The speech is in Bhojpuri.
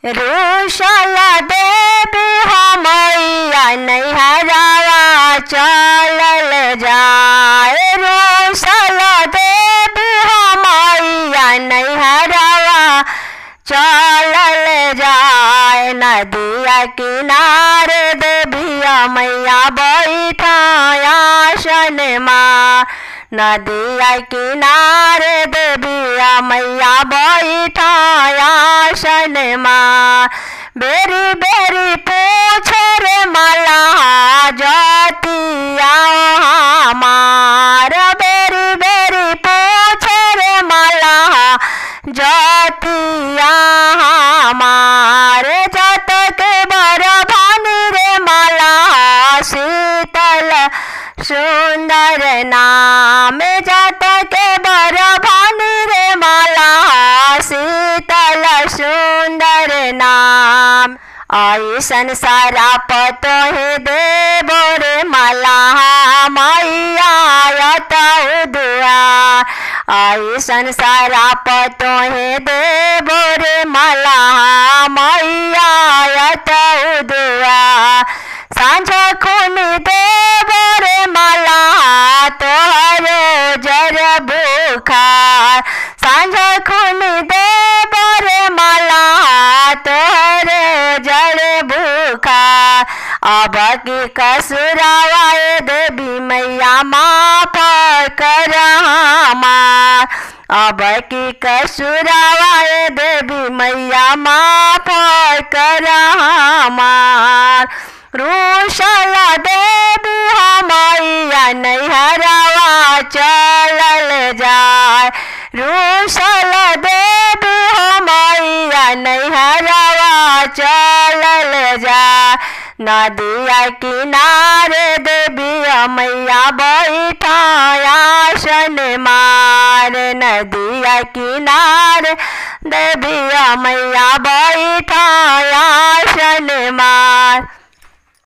रूसल देवी हमैया नैहरावा चलल जाए। रूसल देवी हमैया नैहरावा चलल जाए। नदिया किनारे देविया मैया बैठाया आसन माँ। नदिया किनारे देविया मैया बैठाया आसन माँ। बेरी बेरी पूछे रे मल्लाह जतिया हमार। बेरी बेरी पूछे रे मल्लाह जतिया हमार। जत के बर भानी रे मल्लाह शीतल सुंदर नाम। जत के बर भानी रे मल्लाह शीतल सुंदर नाम। ऐसन सराप तोहे देबो रे मल्लाह मैया दुआ। ऐसन सराप तोहे देबो रे मल्लाह मैया दुआ। सांझ खून देबो रे मल्लाह तोहरो जर बुखार। सांझ खून देबो रे मल्लाह तोहरो जर बुखार। अब की कसुरावा देवी मैया माफ कर हमार। अब की कसुरावा देवी मैया माफ कर हमार। रूसल देवी हमैया नैहरावा चलल जाए। रूसल देवी हमैया नैहरावा चलल जाए। नदिया किनारे देविया मैया बैठाया आसन मार। नदिया किनारे देविया मैया बैठाया आसन मार।